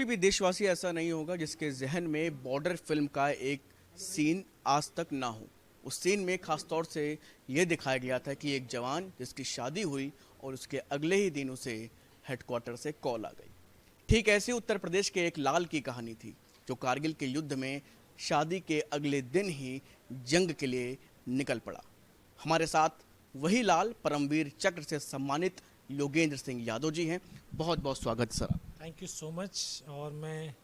कोई भी देशवासी ऐसा नहीं होगा जिसके जहन में बॉर्डर फिल्म का एक सीन आज तक ना हो। उस सीन में खास तौर से ये दिखाया गया था कि एक जवान जिसकी शादी हुई और उसके अगले ही दिन उसे हेडक्वार्टर से कॉल आ गई। ठीक ऐसे उत्तर प्रदेश के एक लाल की कहानी थी जो कारगिल के युद्ध में शादी के अगले दिन ही जंग के लिए निकल पड़ा। हमारे साथ वही लाल परमवीर चक्र से सम्मानित योगेंद्र सिंह यादव जी हैं। बहुत बहुत स्वागत sir. Thank you so much. और मैं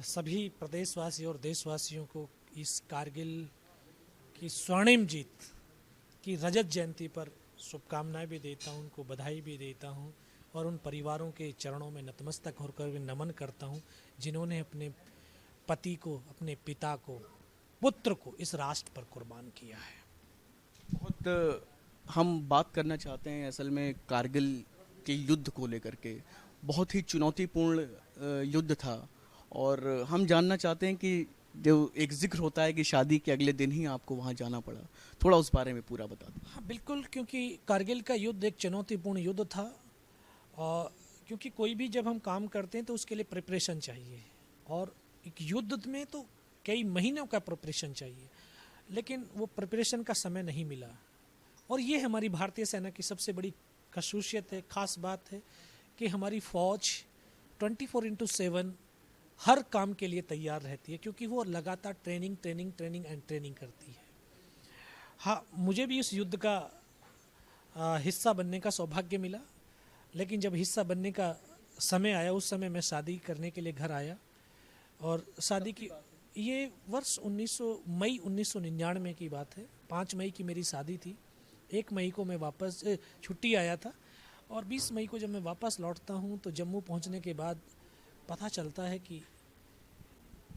सभी प्रदेशवासी और देशवासियों को इस कारगिल की स्वर्णिम जीत की रजत जयंती पर शुभकामनाएं भी देता हूं, उनको बधाई भी देता हूं और उन परिवारों के चरणों में नतमस्तक होकर नमन करता हूं जिन्होंने अपने पति को, अपने पिता को, पुत्र को इस राष्ट्र पर कुर्बान किया है। बहुत हम बात करना चाहते हैं असल में कारगिल के युद्ध को लेकर के। बहुत ही चुनौतीपूर्ण युद्ध था और हम जानना चाहते हैं कि जो एक जिक्र होता है कि शादी के अगले दिन ही आपको वहाँ जाना पड़ा, थोड़ा उस बारे में पूरा बता दें। हाँ बिल्कुल, क्योंकि कारगिल का युद्ध एक चुनौतीपूर्ण युद्ध था और क्योंकि कोई भी जब हम काम करते हैं तो उसके लिए प्रिपरेशन चाहिए और एक युद्ध में तो कई महीनों का प्रिपरेशन चाहिए, लेकिन वो प्रिपरेशन का समय नहीं मिला। और ये हमारी भारतीय सेना की सबसे बड़ी खसूसियत है, खास बात है कि हमारी फौज 24/7 हर काम के लिए तैयार रहती है क्योंकि वो लगातार ट्रेनिंग करती है। हाँ, मुझे भी इस युद्ध का हिस्सा बनने का सौभाग्य मिला, लेकिन जब हिस्सा बनने का समय आया उस समय मैं शादी करने के लिए घर आया और शादी की ये वर्ष मई 1999 की बात है। 5 मई की मेरी शादी थी। 1 मई को मैं वापस छुट्टी आया था और 20 मई को जब मैं वापस लौटता हूँ तो जम्मू पहुँचने के बाद पता चलता है कि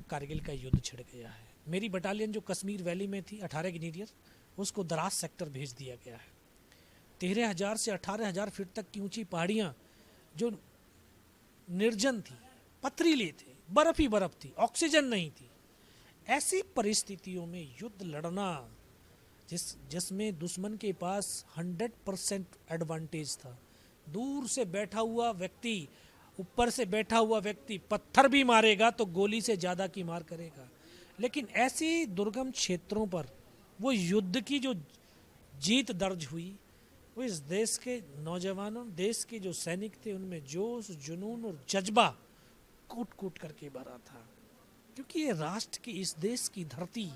कारगिल का युद्ध छिड़ गया है। मेरी बटालियन जो कश्मीर वैली में थी 18 ग्रेनेडियर, उसको द्रास सेक्टर भेज दिया गया है। 13,000 से 18,000 फीट तक की ऊंची पहाड़ियाँ जो निर्जन थी, पथरीली थी, बर्फ ही बर्फ थी, ऑक्सीजन नहीं थी। ऐसी परिस्थितियों में युद्ध लड़ना जिसमें दुश्मन के पास 100% एडवांटेज था। दूर से बैठा हुआ व्यक्ति, ऊपर से बैठा हुआ व्यक्ति पत्थर भी मारेगा तो गोली से ज़्यादा की मार करेगा, लेकिन ऐसे दुर्गम क्षेत्रों पर वो युद्ध की जो जीत दर्ज हुई वो इस देश के नौजवानों, देश के जो सैनिक थे उनमें जोश, जुनून और जज्बा कूट कूट करके भरा था। क्योंकि ये राष्ट्र की, इस देश की धरती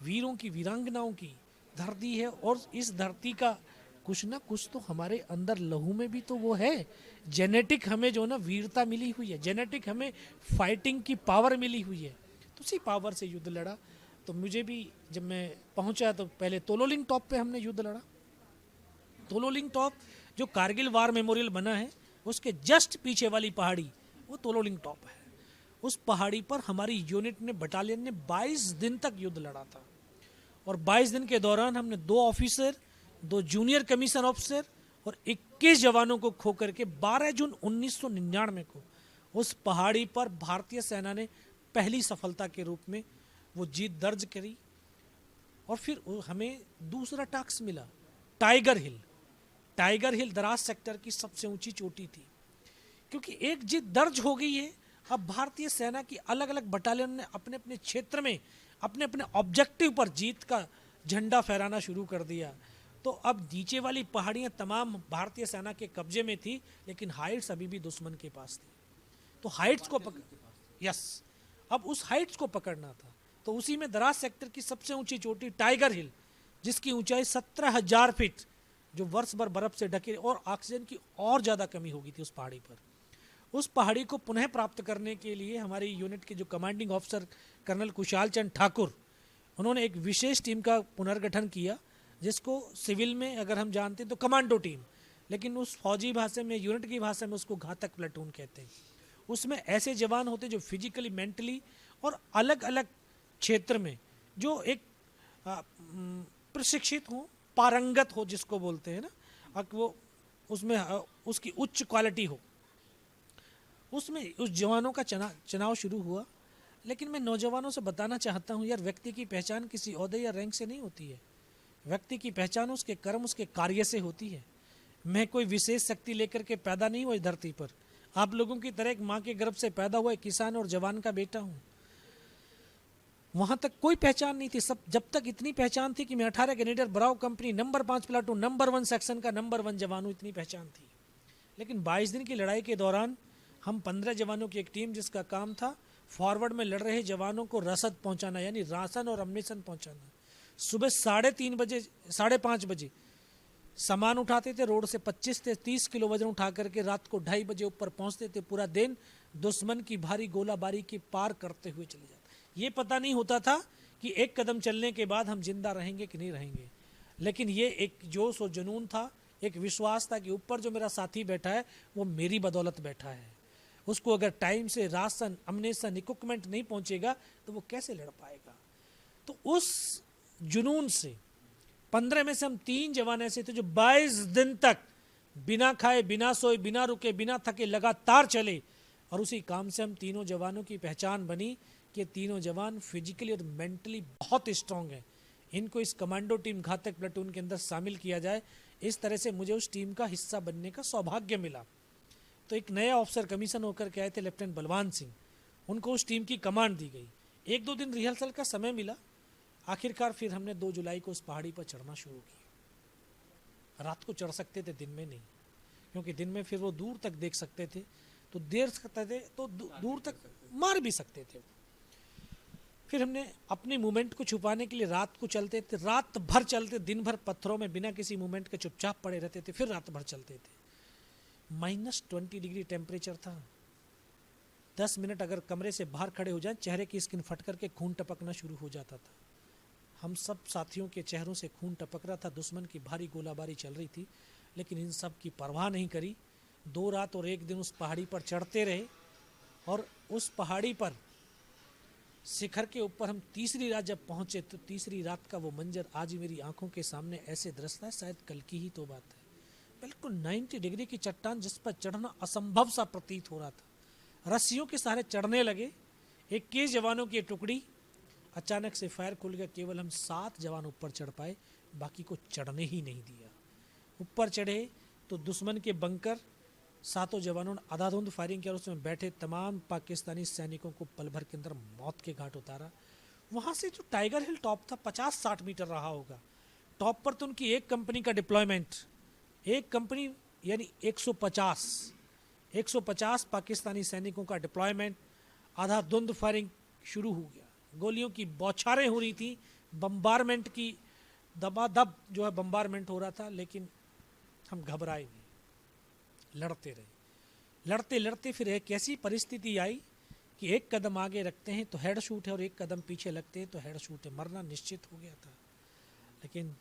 वीरों की, वीरांगनाओं की धरती है और इस धरती का कुछ ना कुछ तो हमारे अंदर लहू में भी तो वो है। जेनेटिक हमें जो ना वीरता मिली हुई है, जेनेटिक हमें फाइटिंग की पावर मिली हुई है, तो उसी पावर से युद्ध लड़ा। तो मुझे भी जब मैं पहुंचा तो पहले तोलोलिंग टॉप पे हमने युद्ध लड़ा। तोलोलिंग टॉप जो कारगिल वार मेमोरियल बना है उसके जस्ट पीछे वाली पहाड़ी वो तोलोलिंग टॉप है। उस पहाड़ी पर हमारी यूनिट ने, बटालियन ने 22 दिन तक युद्ध लड़ा था और 22 दिन के दौरान हमने 2 ऑफिसर, 2 जूनियर कमीशन ऑफिसर और 21 जवानों को खो करके 12 जून 1999 को उस पहाड़ी पर भारतीय सेना ने पहली सफलता के रूप में वो जीत दर्ज करी। और फिर हमें दूसरा टास्क मिला, टाइगर हिल। टाइगर हिल द्रास सेक्टर की सबसे ऊंची चोटी थी। क्योंकि एक जीत दर्ज हो गई है, अब भारतीय सेना की अलग अलग बटालियन ने अपने अपने क्षेत्र में अपने अपने ऑब्जेक्टिव पर जीत का झंडा फहराना शुरू कर दिया। तो अब नीचे वाली पहाड़ियां तमाम भारतीय सेना के कब्जे में थी, लेकिन हाइट्स अभी भी दुश्मन के पास थी। तो हाइट्स को अब उस हाइट्स को पकड़ना था। तो उसी में द्रास सेक्टर की सबसे ऊंची चोटी टाइगर हिल, जिसकी ऊंचाई 17,000 फीट, जो वर्ष भर बर्फ से ढके और ऑक्सीजन की और ज़्यादा कमी हो गई थी उस पहाड़ी पर। उस पहाड़ी को पुनः प्राप्त करने के लिए हमारी यूनिट के जो commanding officer colonel Kushal Chand Thakur, उन्होंने एक विशेष टीम का पुनर्गठन किया, जिसको सिविल में अगर हम जानते हैं तो कमांडो टीम, लेकिन उस फौजी भाषा में, यूनिट की भाषा में उसको घातक प्लेटून कहते हैं। उसमें ऐसे जवान होते जो फिजिकली, मेंटली और अलग अलग क्षेत्र में जो एक प्रशिक्षित हो, पारंगत हो, जिसको बोलते हैं ना, वो उसमें उसकी उच्च क्वालिटी हो। उसमें उस जवानों का चुनाव शुरू हुआ। लेकिन मैं नौजवानों से बताना चाहता हूँ यार, व्यक्ति की पहचान किसी ओहदे या रैंक से नहीं होती है। व्यक्ति की पहचान उसके कर्म, उसके कार्य से होती है। मैं कोई विशेष शक्ति लेकर के पैदा नहीं हुआ इस धरती पर। आप लोगों की तरह एक माँ के गर्भ से पैदा हुआ एक किसान और जवान का बेटा हूँ। वहां तक कोई पहचान नहीं थी। सब जब तक इतनी पहचान थी कि मैं 18 कैनेडियर ब्राउ company number 5 platoon number 1 section का नंबर 1 जवान हूँ, इतनी पहचान थी। लेकिन 22 दिन की लड़ाई के दौरान हम 15 जवानों की एक टीम, जिसका काम था फॉरवर्ड में लड़ रहे जवानों को रसद पहुंचाना, यानी राशन और अम्निशन पहुंचाना। सुबह 3:30 बजे 5:30 बजे सामान उठाते थे, रोड से 25 से 30 किलो वजन उठा करके रात को 2:30 बजे ऊपर पहुंचते थे। पूरा दिन दुश्मन की भारी गोलाबारी के पार करते हुए चले जाते। ये पता नहीं होता था कि एक कदम चलने के बाद हम जिंदा रहेंगे कि नहीं रहेंगे, लेकिन ये एक जोश और जुनून था, एक विश्वास था कि ऊपर जो मेरा साथी बैठा है वो मेरी बदौलत बैठा है। उसको अगर टाइम से राशन, अम्नेशन, इक्विपमेंट नहीं पहुंचेगा तो वो कैसे लड़ पाएगा। तो उस जुनून से 15 में से हम 3 जवान ऐसे थे जो 22 दिन तक बिना खाए, बिना सोए, बिना रुके, बिना थके लगातार चले। और उसी काम से हम तीनों जवानों की पहचान बनी कि तीनों जवान फिजिकली और मेंटली बहुत स्ट्रांग हैं। इनको इस कमांडो टीम घातक प्लेटून के अंदर शामिल किया जाए। इस तरह से मुझे उस टीम का हिस्सा बनने का सौभाग्य मिला। तो एक नया ऑफिसर कमीशन होकर के आए थे लेफ्टिनेंट बलवान सिंह, उनको उस टीम की कमांड दी गई। 1-2 दिन रिहर्सल का समय मिला। आखिरकार फिर हमने 2 जुलाई को उस पहाड़ी पर चढ़ना शुरू किया। रात को चढ़ सकते थे, दिन में नहीं, क्योंकि दिन में फिर वो दूर तक देख सकते थे, तो देर सकते थे तो दूर तक मार भी सकते थे। फिर हमने अपनी मूवमेंट को छुपाने के लिए रात को चलते थे, रात भर चलते, दिन भर पत्थरों में बिना किसी मूवमेंट के चुपचाप पड़े रहते थे, फिर रात भर चलते थे। -20 डिग्री टेम्परेचर था। 10 मिनट अगर कमरे से बाहर खड़े हो जाए, चेहरे की स्किन फट करके खून टपकना शुरू हो जाता था। हम सब साथियों के चेहरों से खून टपक रहा था। दुश्मन की भारी गोलाबारी चल रही थी, लेकिन इन सब की परवाह नहीं करी। 2 रात और 1 दिन उस पहाड़ी पर चढ़ते रहे। और उस पहाड़ी पर शिखर के ऊपर हम तीसरी रात जब पहुंचे, तो तीसरी रात का वो मंजर आज मेरी आंखों के सामने ऐसे दृश्य है, शायद कल की ही तो बात है। बिल्कुल 90 डिग्री की चट्टान जिस पर चढ़ना असंभव सा प्रतीत हो रहा था। रस्सियों के सहारे चढ़ने लगे। 21 जवानों की टुकड़ी, अचानक से फायर खुल गया। केवल हम 7 जवान ऊपर चढ़ पाए, बाकी को चढ़ने ही नहीं दिया। ऊपर चढ़े तो दुश्मन के बंकर, 7 जवानों ने आधाधुंध फायरिंग किया और उसमें बैठे तमाम पाकिस्तानी सैनिकों को पल भर के अंदर मौत के घाट उतारा। वहाँ से जो टाइगर हिल टॉप था 50-60 मीटर रहा होगा। टॉप पर तो उनकी एक कंपनी का डिप्लॉयमेंट, एक कंपनी यानी 150 पाकिस्तानी सैनिकों का डिप्लॉयमेंट। आधाधुंध फायरिंग शुरू हो गया, गोलियों की बौछारें हो रही थी, बम्बारमेंट की दबादब जो है बम्बारमेंट हो रहा था। लेकिन हम घबराए नहीं, लड़ते रहे। लड़ते लड़ते फिर एक ऐसी परिस्थिति आई कि एक कदम आगे रखते हैं तो हेड शूट है और एक कदम पीछे लगते हैं तो हेड शूट है। मरना निश्चित हो गया था। लेकिन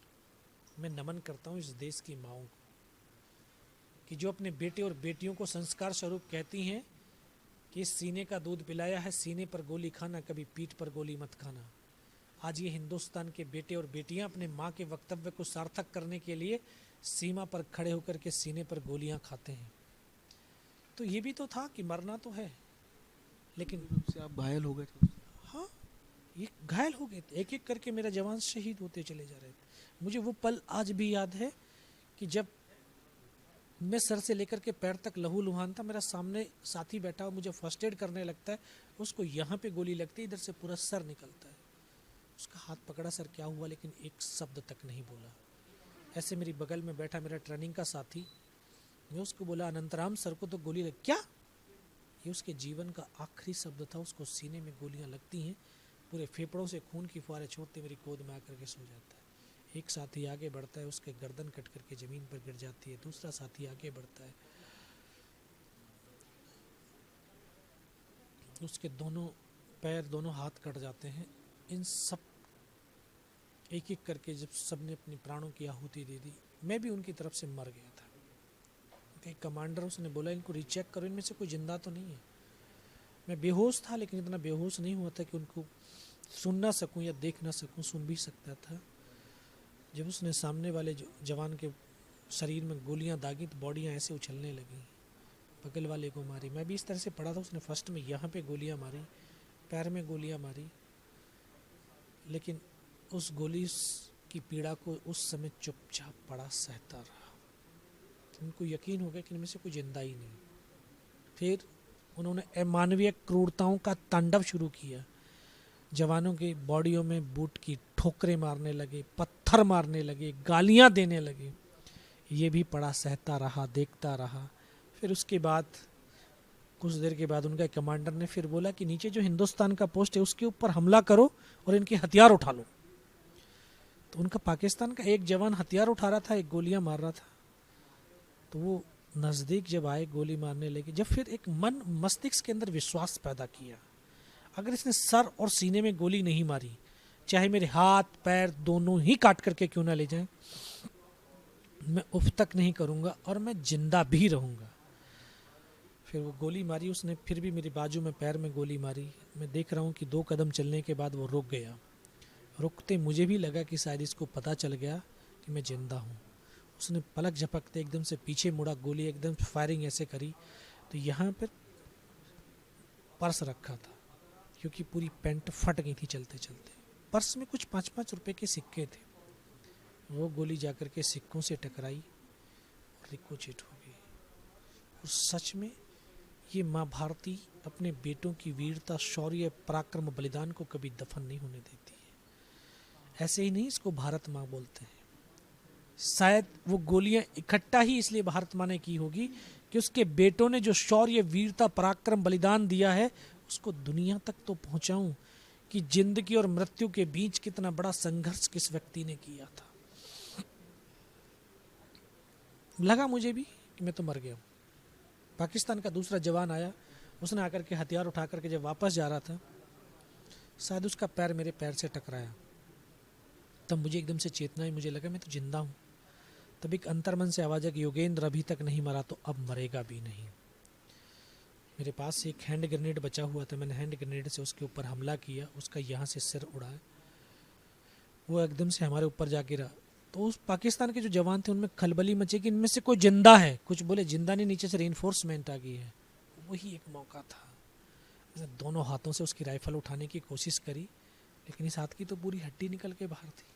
मैं नमन करता हूँ इस देश की माँओं को कि जो अपने बेटे और बेटियों को संस्कार स्वरूप कहती हैं कि सीने का दूध पिलाया है, सीने पर गोली खाना, कभी पीठ पर गोली मत खाना। आज ये हिंदुस्तान के बेटे और बेटियां अपने माँ के वक्तव्य को सार्थक करने के लिए सीमा पर खड़े होकर के सीने पर गोलियां खाते हैं। तो ये भी तो था कि मरना तो है, लेकिन से आप घायल हो गए थे। हाँ, ये घायल हो गए थे। एक एक करके मेरा जवान शहीद होते चले जा रहे थे। मुझे वो पल आज भी याद है कि जब मैं सर से लेकर के पैर तक लहूलुहान था, मेरा सामने साथी बैठा हुआ मुझे फर्स्ट एड करने लगता है, उसको यहाँ पे गोली लगती है, इधर से पूरा सर निकलता है। उसका हाथ पकड़ा, सर क्या हुआ, लेकिन एक शब्द तक नहीं बोला। ऐसे मेरी बगल में बैठा मेरा ट्रेनिंग का साथी, मैं उसको बोला अनंतराम सर को तो गोली लग। क्या? ये उसके जीवन का आखिरी शब्द था। उसको सीने में गोलियां लगती हैं, पूरे फेफड़ों से खून की फुहारें छोड़ते मेरी गोद में आकर के सो जाता है। एक साथी आगे बढ़ता है, उसके गर्दन कट करके ज़मीन पर गिर जाती है। दूसरा साथी आगे बढ़ता है, उसके दोनों पैर, दोनों हाथ कट जाते हैं। इन सब एक एक करके जब सबने अपनी प्राणों की आहुति दे दी, मैं भी उनकी तरफ से मर गया था। एक कमांडर उसने बोला इनको रीचेक करो, इनमें से कोई जिंदा तो नहीं है। मैं बेहोश था, लेकिन इतना बेहोश नहीं हुआ था कि उनको सुन ना सकूं या देख ना सकूं, सुन भी सकता था। जब उसने सामने वाले जवान के शरीर में गोलियां दागी तो बॉडियां ऐसे उछलने लगी। बगल वाले को मारी, मैं भी इस तरह से पड़ा था। उसने फर्स्ट में यहाँ पे गोलियां मारी, पैर में गोलियां मारी, लेकिन उस गोली की पीड़ा को उस समय चुपचाप पड़ा सहता रहा। उनको यकीन हो गया कि इनमें से कोई जिंदा ही नहीं। फिर उन्होंने अमानवीय क्रूरताओं का तांडव शुरू किया। जवानों की बॉडियों में बूट की ठोकरें मारने लगे, पत्थर मारने लगे, गालियां देने लगे। ये भी पड़ा सहता रहा, देखता रहा। फिर उसके बाद कुछ देर के बाद उनका कमांडर ने फिर बोला कि नीचे जो हिंदुस्तान का पोस्ट है उसके ऊपर हमला करो और इनके हथियार उठा लो। तो उनका पाकिस्तान का एक जवान हथियार उठा रहा था, एक गोलियां मार रहा था। तो वो नज़दीक जब आए, गोली मारने लगे। जब फिर एक मन मस्तिष्क के अंदर विश्वास पैदा किया, अगर इसने सर और सीने में गोली नहीं मारी, चाहे मेरे हाथ पैर दोनों ही काट करके क्यों ना ले जाएं, मैं उफ तक नहीं करूंगा और मैं जिंदा भी रहूंगा। फिर वो गोली मारी उसने, फिर भी मेरी बाजू में पैर में गोली मारी। मैं देख रहा हूँ कि 2 कदम चलने के बाद वो रुक गया। रुकते मुझे भी लगा कि शायद इसको पता चल गया कि मैं जिंदा हूँ। उसने पलक झपकते एकदम से पीछे मुड़ा, गोली एकदम फायरिंग ऐसे करी। तो यहाँ पर पर्स रखा था, क्योंकि पूरी पैंट फट गई थी चलते चलते। पर्स में कुछ 5-5 रुपए के सिक्के थे। वो गोली जाकर के सिक्कों से टकराई और रिकोचेट हो गई। और सच में ये माँ भारती अपने बेटों की वीरता, शौर्य, पराक्रम, बलिदान को कभी दफन नहीं होने देती है। ऐसे ही नहीं, इसको भारत माँ बोलते हैं। शायद वो गोलियां इकट्ठा ही इसलिए भारत माँ ने की होगी कि उसके बेटों ने जो शौर्य, वीरता, पराक्रम, बलिदान दिया है उसको दुनिया तक तो पहुंचाऊं कि जिंदगी और मृत्यु के बीच कितना बड़ा संघर्ष किस व्यक्ति ने किया था। लगा मुझे भी कि मैं तो मर गया हूं। पाकिस्तान का दूसरा जवान आया, उसने आकर के हथियार उठा करके जब वापस जा रहा था, शायद उसका पैर मेरे पैर से टकराया। तब मुझे एकदम से चेतना आई, मुझे लगा मैं तो जिंदा हूं। तब एक अंतर्मन से आवाज है कि योगेंद्र अभी तक नहीं मरा तो अब मरेगा भी नहीं। मेरे पास से एक हैंड ग्रेनेड बचा हुआ था, मैंने हैंड ग्रेनेड से उसके ऊपर हमला किया। उसका यहाँ से सिर उड़ा, वो एकदम से हमारे ऊपर जा गिरा। तो उस पाकिस्तान के जो जवान थे उनमें खलबली मची कि इनमें से कोई जिंदा है। कुछ बोले जिंदा नहीं, नीचे से रेनफोर्समेंट आ गई है। वही एक मौका था। दोनों हाथों से उसकी राइफल उठाने की कोशिश करी, लेकिन इस हाथ की तो पूरी हड्डी निकल के बाहर थी।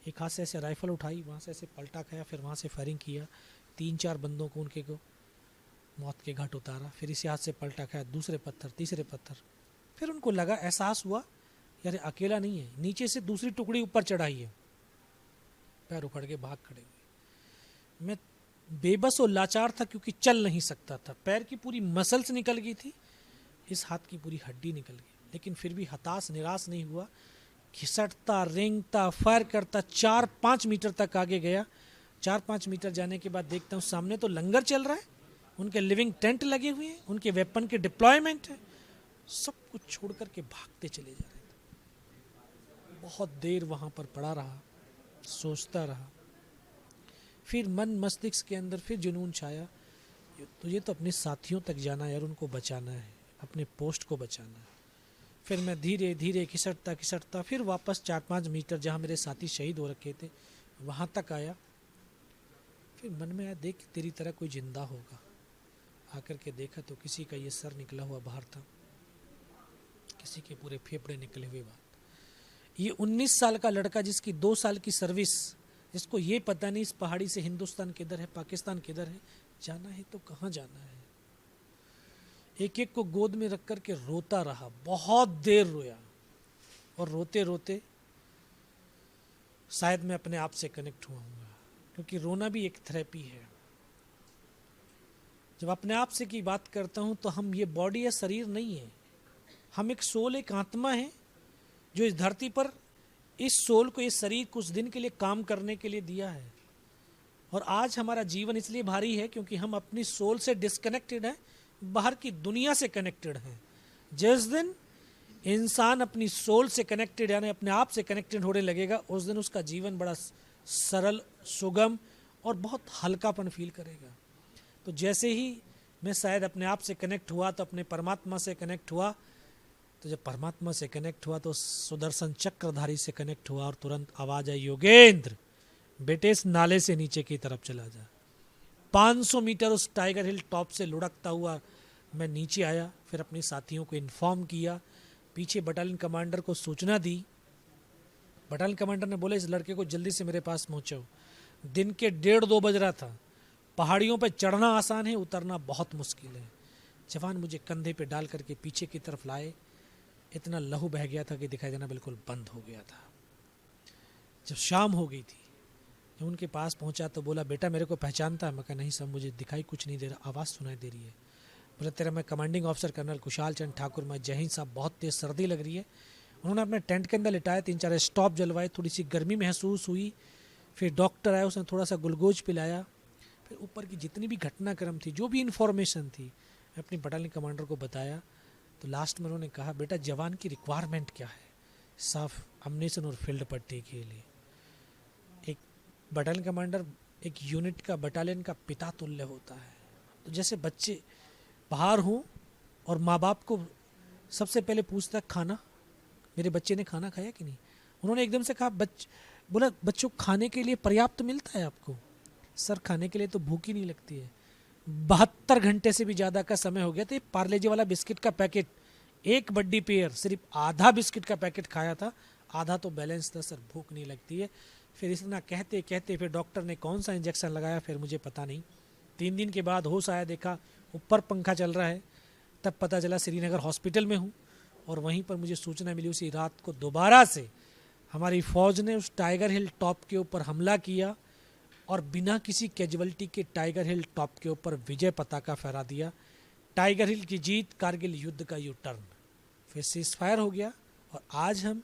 एक हाथ से ऐसे राइफल उठाई, वहाँ से ऐसे पलटा खाया, फिर वहाँ से फायरिंग किया। 3-4 बंदों को उनके को मौत के घाट उतारा। फिर इसी हाथ से पलटा खाया, दूसरे पत्थर, तीसरे पत्थर। फिर उनको लगा, एहसास हुआ यार अकेला नहीं है, नीचे से दूसरी टुकड़ी ऊपर चढ़ाई है। पैर उखड़ के भाग खड़े हुए। मैं बेबस और लाचार था क्योंकि चल नहीं सकता था। पैर की पूरी मसल्स निकल गई थी, इस हाथ की पूरी हड्डी निकल गई। लेकिन फिर भी हताश निराश नहीं हुआ, खिसटता, रेंगता, फायर करता 4-5 मीटर तक आगे गया। 4-5 मीटर जाने के बाद देखता हूँ सामने तो लंगर चल रहा है, उनके लिविंग टेंट लगे हुए हैं, उनके वेपन के डिप्लॉयमेंट है। सब कुछ छोड़ करके भागते चले जा रहे थे। बहुत देर वहां पर पड़ा रहा, सोचता रहा। फिर मन मस्तिष्क के अंदर फिर जुनून छाया, तुझे तो अपने साथियों तक जाना है और उनको बचाना है, अपने पोस्ट को बचाना है। फिर मैं धीरे धीरे खिसटता खिसटता फिर वापस 4-5 मीटर जहाँ मेरे साथी शहीद हो रखे थे वहाँ तक आया। फिर मन में आया, देख तेरी तरह कोई जिंदा होगा। आकर के देखा तो किसी का ये सर निकला हुआ बाहर था, किसी के पूरे फेफड़े निकले हुए बाहर। ये 19 साल का लड़का जिसकी 2 साल की सर्विस, जिसको ये पता नहीं इस पहाड़ी से हिंदुस्तान किधर है, पाकिस्तान किधर है, जाना है तो कहाँ जाना है। एक एक को गोद में रख कर के रोता रहा, बहुत देर रोया। और रोते रोते शायद मैं अपने आप से कनेक्ट हुआ हूँ, क्योंकि रोना भी एक थेरेपी है। जब अपने आप से की बात करता हूँ तो हम ये बॉडी या शरीर नहीं है, हम एक सोल, एक आत्मा है जो इस धरती पर इस सोल को, इस शरीर कुछ दिन के लिए काम करने के लिए दिया है। और आज हमारा जीवन इसलिए भारी है क्योंकि हम अपनी सोल से डिस्कनेक्टेड हैं, बाहर की दुनिया से कनेक्टेड हैं। जिस दिन इंसान अपनी सोल से कनेक्टेड यानी अपने आप से कनेक्टेड होने लगेगा, उस दिन उसका जीवन बड़ा सरल, सुगम और बहुत हल्कापन फील करेगा। तो जैसे ही मैं शायद अपने आप से कनेक्ट हुआ तो अपने परमात्मा से कनेक्ट हुआ। तो जब परमात्मा से कनेक्ट हुआ तो सुदर्शन चक्रधारी से कनेक्ट हुआ और तुरंत आवाज आई, योगेंद्र बेटे इस नाले से नीचे की तरफ चला जा। 500 मीटर उस टाइगर हिल टॉप से लुढ़कता हुआ मैं नीचे आया। फिर अपने साथियों को इन्फॉर्म किया, पीछे बटालियन कमांडर को सूचना दी। बटालियन कमांडर ने बोले इस लड़के को जल्दी से मेरे पास पहुंचाओ। दिन के 1:30-2 बज रहा था। पहाड़ियों पर चढ़ना आसान है, उतरना बहुत मुश्किल है। जवान मुझे कंधे पे डाल करके पीछे की तरफ लाए, इतना लहू बह गया था कि दिखाई देना बिल्कुल बंद हो गया था। जब शाम हो गई थी, जब उनके पास पहुंचा तो बोला, बेटा मेरे को पहचानता है? मैं कहा नहीं सब, मुझे दिखाई कुछ नहीं दे रहा, आवाज़ सुनाई दे रही है। बोले तेरा मैं commanding officer colonel Kushal Chand Thakur, मैं जय हिंद साहब, बहुत तेज़ सर्दी लग रही है। उन्होंने अपने टेंट के अंदर लिटाए, 3-4 स्टॉप जलवाए, थोड़ी सी गर्मी महसूस हुई। फिर डॉक्टर आया, उसने थोड़ा सा ग्लूकोज पिलाया। फिर ऊपर की जितनी भी घटनाक्रम थी, जो भी इन्फॉर्मेशन थी, मैं अपनी बटालियन कमांडर को बताया। तो लास्ट में उन्होंने कहा, बेटा जवान की रिक्वायरमेंट क्या है? साफ अम्यूनिशन और फील्ड पट्टी के लिए। एक बटालियन कमांडर एक यूनिट का, बटालियन का पिता तुल्य होता है। तो जैसे बच्चे बाहर हों और माँ बाप को सबसे पहले पूछता है खाना, मेरे बच्चे ने खाना खाया कि नहीं। उन्होंने एकदम से कहा, बोला बच्चों खाने के लिए पर्याप्त मिलता है आपको? सर खाने के लिए तो भूख ही नहीं लगती है। 72 घंटे से भी ज़्यादा का समय हो गया था। पार्ले-जी वाला बिस्किट का पैकेट, एक बड्डी पेयर, सिर्फ आधा बिस्किट का पैकेट खाया था, आधा तो बैलेंस था। सर भूख नहीं लगती है। फिर इतना कहते कहते फिर डॉक्टर ने कौन सा इंजेक्शन लगाया फिर मुझे पता नहीं। 3 दिन के बाद होश आया, देखा ऊपर पंखा चल रहा है, तब पता चला श्रीनगर हॉस्पिटल में हूँ। और वहीं पर मुझे सूचना मिली, उसी रात को दोबारा से हमारी फ़ौज ने उस टाइगर हिल टॉप के ऊपर हमला किया और बिना किसी कैजुअल्टी के टाइगर हिल टॉप के ऊपर विजय पताका फहरा दिया। टाइगर हिल की जीत, कारगिल युद्ध का यू टर्न, फिर सीज फायर हो गया। और आज हम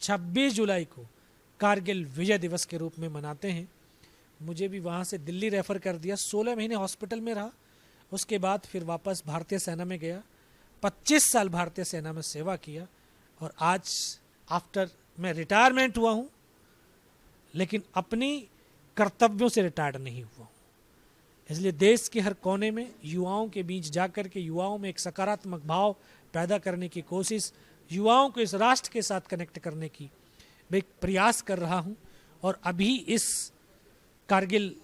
26 जुलाई को कारगिल विजय दिवस के रूप में मनाते हैं। मुझे भी वहाँ से दिल्ली रेफ़र कर दिया, 16 महीने हॉस्पिटल में रहा। उसके बाद फिर वापस भारतीय सेना में गया, 25 साल भारतीय सेना में सेवा किया। और आज आफ्टर मैं रिटायरमेंट हुआ हूँ, लेकिन अपनी कर्तव्यों से रिटायर्ड नहीं हुआ हूँ। इसलिए देश के हर कोने में युवाओं के बीच जाकर के युवाओं में एक सकारात्मक भाव पैदा करने की कोशिश, युवाओं को इस राष्ट्र के साथ कनेक्ट करने की मैं एक प्रयास कर रहा हूँ। और अभी इस कारगिल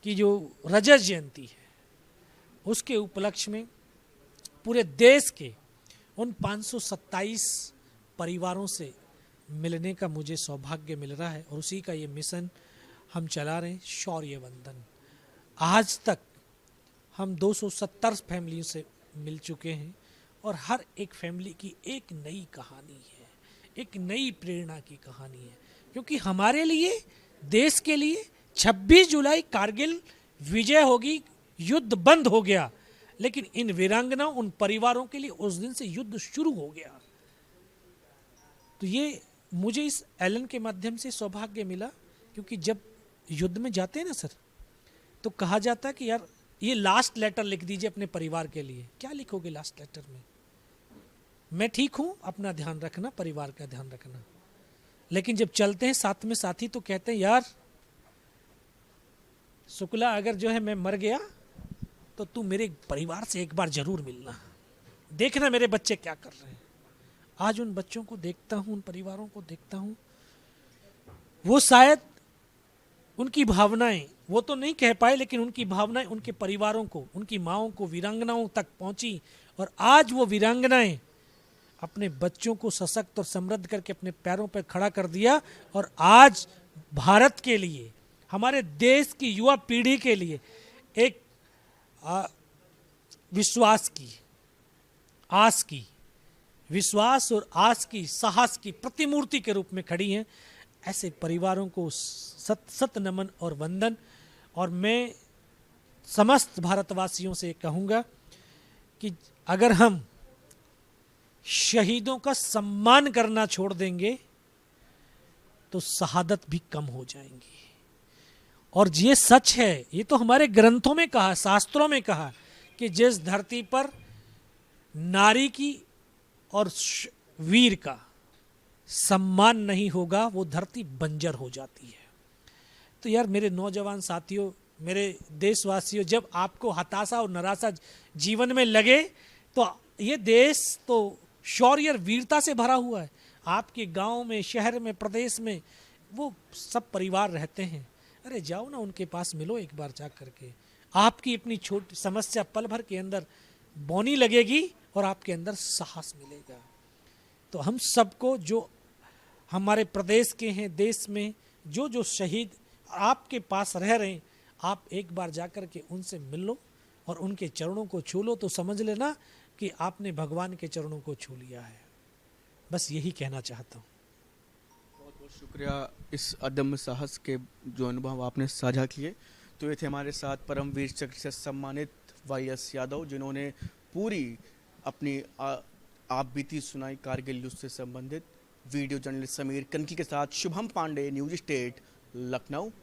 की जो रजत जयंती है, उसके उपलक्ष्य में पूरे देश के उन 527 परिवारों से मिलने का मुझे सौभाग्य मिल रहा है। और उसी का ये मिशन हम चला रहे हैं, शौर्य वंदन। आज तक हम 270 फैमिलियों से मिल चुके हैं और हर एक फैमिली की एक नई कहानी है, एक नई प्रेरणा की कहानी है। क्योंकि हमारे लिए, देश के लिए 26 जुलाई कारगिल विजय होगी, युद्ध बंद हो गया, लेकिन इन वीरांगनाओं, उन परिवारों के लिए उस दिन से युद्ध शुरू हो गया। तो ये मुझे इस एलन के माध्यम से सौभाग्य मिला। क्योंकि जब युद्ध में जाते हैं ना सर, तो कहा जाता है कि यार ये लास्ट लेटर लिख दीजिए अपने परिवार के लिए। क्या लिखोगे लास्ट लेटर में? मैं ठीक हूं, अपना ध्यान रखना, परिवार का ध्यान रखना। लेकिन जब चलते हैं साथ में साथी, तो कहते हैं यार शुक्ला, अगर जो है मैं मर गया तो तू मेरे परिवार से एक बार जरूर मिलना, देखना मेरे बच्चे क्या कर रहे हैं। आज उन बच्चों को देखता हूं, उन परिवारों को देखता हूं, वो शायद उनकी भावनाएं वो तो नहीं कह पाए, लेकिन उनकी भावनाएं उनके परिवारों को, उनकी माँओं को, वीरांगनाओं तक पहुंची। और आज वो वीरांगनाएं अपने बच्चों को सशक्त और समृद्ध करके अपने पैरों पर खड़ा कर दिया। और आज भारत के लिए, हमारे देश की युवा पीढ़ी के लिए एक विश्वास की, आस की, विश्वास और आस की, साहस की प्रतिमूर्ति के रूप में खड़ी हैं। ऐसे परिवारों को सत सत नमन और वंदन। और मैं समस्त भारतवासियों से कहूँगा कि अगर हम शहीदों का सम्मान करना छोड़ देंगे तो शहादत भी कम हो जाएंगी। और ये सच है, ये तो हमारे ग्रंथों में कहा, शास्त्रों में कहा कि जिस धरती पर नारी की और वीर का सम्मान नहीं होगा, वो धरती बंजर हो जाती है। तो यार मेरे नौजवान साथियों, मेरे देशवासियों, जब आपको हताशा और निराशा जीवन में लगे, तो ये देश तो शौर्य और वीरता से भरा हुआ है। आपके गांव में, शहर में, प्रदेश में वो सब परिवार रहते हैं। अरे जाओ ना उनके पास, मिलो एक बार जा करके। आपकी अपनी छोटी समस्या पल भर के अंदर बौनी लगेगी और आपके अंदर साहस मिलेगा। तो हम सबको, जो हमारे प्रदेश के हैं, देश में जो शहीद आपके पास रह रहे हैं, आप एक बार जाकर के उनसे मिल लो और उनके चरणों को छू लो तो समझ लेना कि आपने भगवान के चरणों को छू लिया है। बस यही कहना चाहता हूँ। बहुत बहुत शुक्रिया इस अदम्य साहस के जो अनुभव आपने साझा किए। तो ये थे हमारे साथ परमवीर चक्र से सम्मानित वाई.एस. यादव, जिन्होंने पूरी अपनी आप बीती सुनाई कारगिल युद्ध से संबंधित। वीडियो जर्नलिस्ट समीर कनकी के साथ शुभम पांडे, न्यूज स्टेट, लखनऊ।